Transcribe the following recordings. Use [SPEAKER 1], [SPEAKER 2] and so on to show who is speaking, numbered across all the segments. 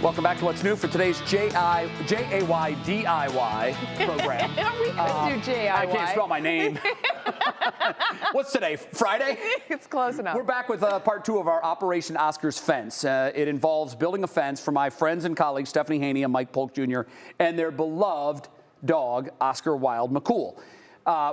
[SPEAKER 1] Welcome back to What's New for today's J-A-Y DIY program.
[SPEAKER 2] We could do J-I-Y.
[SPEAKER 1] I can't spell my name. What's today, Friday?
[SPEAKER 2] It's close enough.
[SPEAKER 1] We're back with part 2 of our Operation Oscar's Fence. It involves building a fence for my friends and colleagues, Stephanie Haney and Mike Polk Jr., and their beloved dog, Oscar Wilde McCool.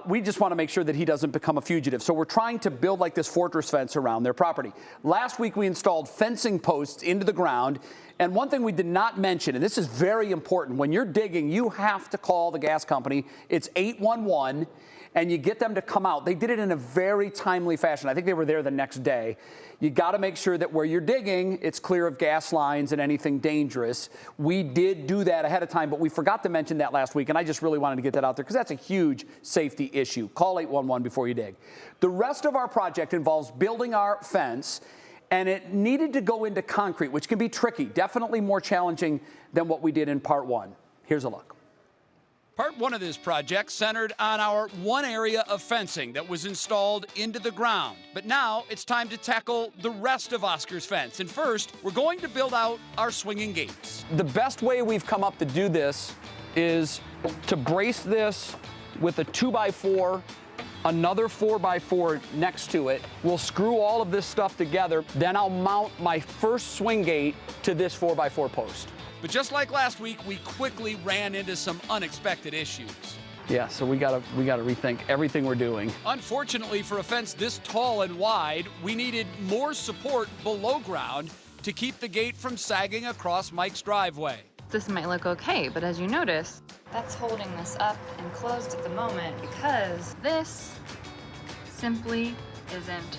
[SPEAKER 1] We just want to make sure that he doesn't become a fugitive. So we're trying to build like this fortress fence around their property. Last week we installed fencing posts into the ground. And one thing we did not mention, and this is very important, when you're digging, you have to call the gas company. It's 811, and you get them to come out. They did it in a very timely fashion. I think they were there the next day. You got to make sure that where you're digging, it's clear of gas lines and anything dangerous. We did do that ahead of time, but we forgot to mention that last week, and I just really wanted to get that out there because that's a huge safety issue. Call 811 before you dig. The rest of our project involves building our fence, and it needed to go into concrete, which can be tricky, definitely more challenging than what we did in part 1. Here's a look.
[SPEAKER 3] Part 1 of this project centered on our one area of fencing that was installed into the ground. But now it's time to tackle the rest of Oscar's fence. And first, we're going to build out our swinging gates.
[SPEAKER 1] The best way we've come up to do this is to brace this with a 2x4, another 4x4 next to it. We'll screw all of this stuff together. Then I'll mount my first swing gate to this 4x4 post.
[SPEAKER 3] But just like last week, we quickly ran into some unexpected issues.
[SPEAKER 1] Yeah, so we gotta rethink everything we're doing.
[SPEAKER 3] Unfortunately, for a fence this tall and wide, we needed more support below ground to keep the gate from sagging across Mike's driveway.
[SPEAKER 4] This might look okay, but as you notice, that's holding this up and closed at the moment because this simply isn't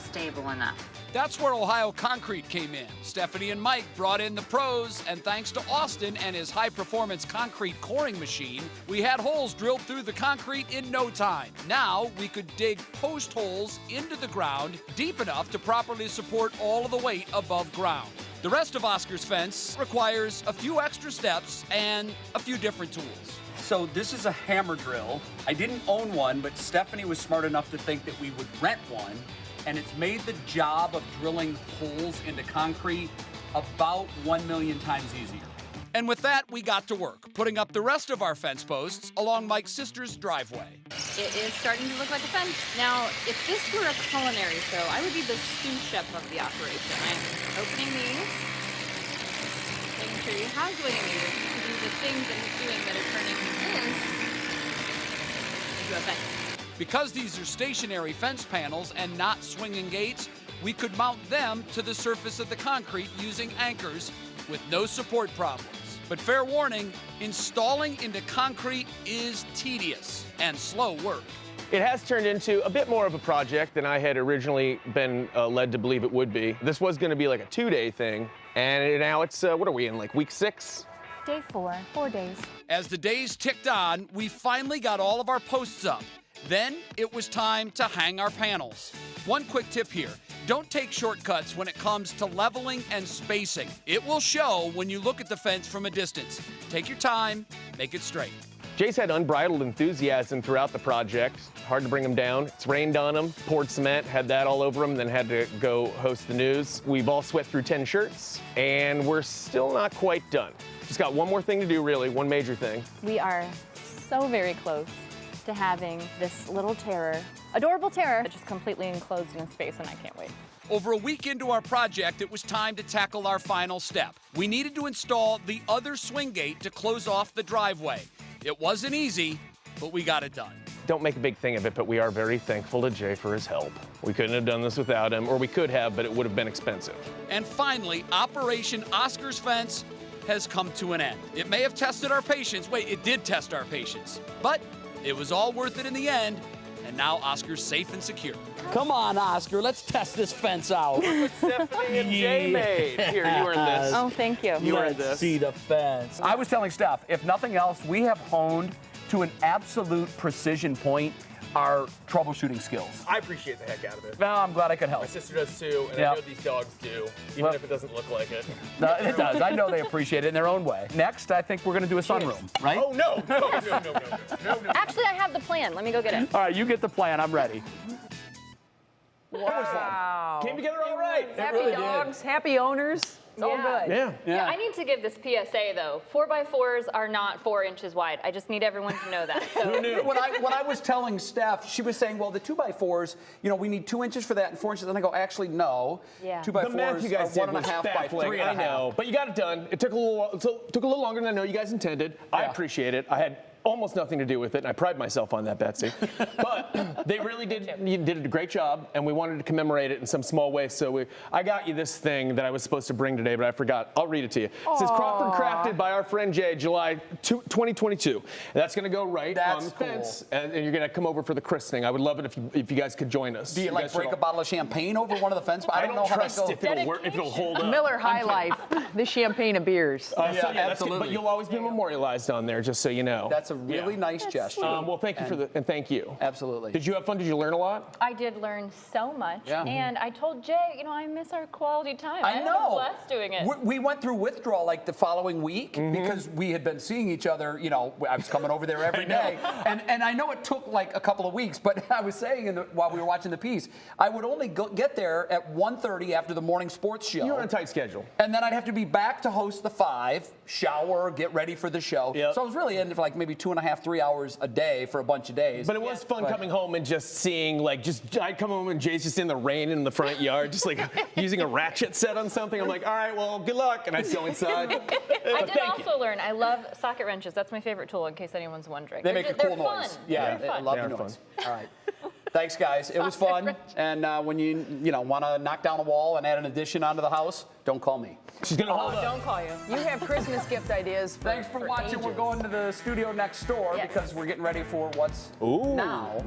[SPEAKER 4] stable enough.
[SPEAKER 3] That's where Ohio Concrete came in. Stephanie and Mike brought in the pros, and thanks to Austin and his high-performance concrete coring machine, we had holes drilled through the concrete in no time. Now we could dig post holes into the ground deep enough to properly support all of the weight above ground. The rest of Oscar's fence requires a few extra steps and a few different tools.
[SPEAKER 1] So this is a hammer drill. I didn't own one, but Stephanie was smart enough to think that we would rent one. And it's made the job of drilling holes into concrete about 1 million times easier.
[SPEAKER 3] And with that, we got to work, putting up the rest of our fence posts along Mike's sister's driveway.
[SPEAKER 4] It is starting to look like a fence. Now, if this were a culinary show, I would be the sous chef of the operation. I'm opening these, making sure he has what he needs to do the things that he's doing that are turning this into a fence.
[SPEAKER 3] Because these are stationary fence panels and not swinging gates, we could mount them to the surface of the concrete using anchors with no support problems. But fair warning, installing into concrete is tedious and slow work.
[SPEAKER 5] It has turned into a bit more of a project than I had originally been led to believe it would be. This was going to be like a 2-day thing, and now it's, what are we in, like week 6?
[SPEAKER 6] Day 4, 4 days.
[SPEAKER 3] As the days ticked on, we finally got all of our posts up. Then it was time to hang our panels. One quick tip here, don't take shortcuts when it comes to leveling and spacing. It will show when you look at the fence from a distance. Take your time, make it straight.
[SPEAKER 5] Jay's had unbridled enthusiasm throughout the project. Hard to bring him down. It's rained on him, poured cement, had that all over him, then had to go host the news. We've all sweat through 10 shirts, and we're still not quite done. Just got one more thing to do, really, one major thing.
[SPEAKER 6] We are so very close to having this little terror, adorable terror, just completely enclosed in space, and I can't wait.
[SPEAKER 3] Over a week into our project, it was time to tackle our final step. We needed to install the other swing gate to close off the driveway. It wasn't easy, but we got it done.
[SPEAKER 5] Don't make a big thing of it, but we are very thankful to Jay for his help. We couldn't have done this without him, or we could have, but it would have been expensive.
[SPEAKER 3] And finally, Operation Oscar's Fence has come to an end. It may have tested our patience. Wait, it did test our patience. But it was all worth it in the end, and now Oscar's safe and secure.
[SPEAKER 1] Come on, Oscar, let's test this fence out.
[SPEAKER 5] What Stephanie and Jay made. Here, you earned this.
[SPEAKER 6] Oh, thank you.
[SPEAKER 5] You earned this.
[SPEAKER 1] Let's see the fence. I was telling Steph, if nothing else, we have honed to an absolute precision point our troubleshooting skills.
[SPEAKER 5] I appreciate the heck out of it.
[SPEAKER 1] Well, I'm glad I could help.
[SPEAKER 5] My sister does too, and
[SPEAKER 1] Yeah.
[SPEAKER 5] I know these dogs do, even if it doesn't look like it.
[SPEAKER 1] No, it does. I know they appreciate it in their own way. Next, I think we're going to do a sunroom, right?
[SPEAKER 5] Oh, no. No.
[SPEAKER 6] Actually, I have the plan. Let me go get it.
[SPEAKER 1] All right, you get the plan. I'm ready.
[SPEAKER 2] Wow.
[SPEAKER 5] Came together all right.
[SPEAKER 2] Happy dogs, happy owners. It's all good.
[SPEAKER 5] Yeah.
[SPEAKER 6] Yeah, I need to give this PSA though. 4x4s are not 4 inches wide. I just need everyone to know that. So.
[SPEAKER 5] Who knew?
[SPEAKER 1] When I was telling Steph, she was saying, well, the 2x4s, we need 2 inches for that and 4 inches. And I go, actually, no.
[SPEAKER 6] Yeah.
[SPEAKER 1] 2x4s
[SPEAKER 5] The math you guys
[SPEAKER 1] are
[SPEAKER 5] did
[SPEAKER 1] 1.5
[SPEAKER 5] was
[SPEAKER 1] by
[SPEAKER 5] baffling.
[SPEAKER 1] 3.5.
[SPEAKER 5] I know, but you got it done. It took a little longer than I know you guys intended. I
[SPEAKER 1] Yeah.
[SPEAKER 5] appreciate it. I had almost nothing to do with it, and I pride myself on that, Betsy. But they really you did a great job, and we wanted to commemorate it in some small way. So I got you this thing that I was supposed to bring today, but I forgot. I'll read it to you. It says Crawford crafted by our friend Jay, July 2022. And that's going to go right on the fence, and you're going to come over for the christening. I would love it if you guys could join us.
[SPEAKER 1] Do you like break a bottle of champagne over one of the fences?
[SPEAKER 5] I don't
[SPEAKER 1] know how that
[SPEAKER 5] trust
[SPEAKER 1] goes.
[SPEAKER 5] if it'll hold up.
[SPEAKER 2] Miller High Life, the champagne of beers.
[SPEAKER 5] So yeah, that's good,
[SPEAKER 1] absolutely.
[SPEAKER 5] but you'll always be memorialized on there, just so you know.
[SPEAKER 1] That's a really nice gesture.
[SPEAKER 5] Well, thank you and thank you.
[SPEAKER 1] Absolutely.
[SPEAKER 5] Did you have fun? Did you learn a lot?
[SPEAKER 6] I did learn so much,
[SPEAKER 1] Yeah.
[SPEAKER 6] and I told Jay, I miss our quality time.
[SPEAKER 1] I
[SPEAKER 6] had a
[SPEAKER 1] know.
[SPEAKER 6] blast doing it.
[SPEAKER 1] We went through withdrawal like the following week because we had been seeing each other. I was coming over there every day, and I know it took like a couple of weeks. But I was saying while we were watching the piece, I would only get there at 1:30 after the morning sports show.
[SPEAKER 5] You were on a tight schedule.
[SPEAKER 1] And then I'd have to be back to host the 5, shower, get ready for the show.
[SPEAKER 5] Yep.
[SPEAKER 1] So I was really in for like maybe 2.5, 3 hours a day for a bunch of days.
[SPEAKER 5] But it was fun coming home and just seeing, I'd come home and Jay's just in the rain in the front yard, just like using a ratchet set on something. I'm like, all right, well, good luck. And I'd go inside.
[SPEAKER 6] I did also learn, I love socket wrenches. That's my favorite tool, in case anyone's wondering.
[SPEAKER 1] They make a cool
[SPEAKER 6] they're
[SPEAKER 1] noise.
[SPEAKER 6] Fun.
[SPEAKER 1] Yeah,
[SPEAKER 6] they're
[SPEAKER 1] I
[SPEAKER 6] fun.
[SPEAKER 1] love
[SPEAKER 5] They
[SPEAKER 1] the
[SPEAKER 5] are
[SPEAKER 1] noise. All right. Thanks, guys. It was fun. And when you want to knock down a wall and add an addition onto the house, don't call me.
[SPEAKER 5] She's going to hold up.
[SPEAKER 6] Don't call you.
[SPEAKER 2] You have Christmas gift ideas
[SPEAKER 1] Thanks for watching.
[SPEAKER 2] ages.
[SPEAKER 1] We're going to the studio next door
[SPEAKER 6] Yes.
[SPEAKER 1] because we're getting ready for what's now.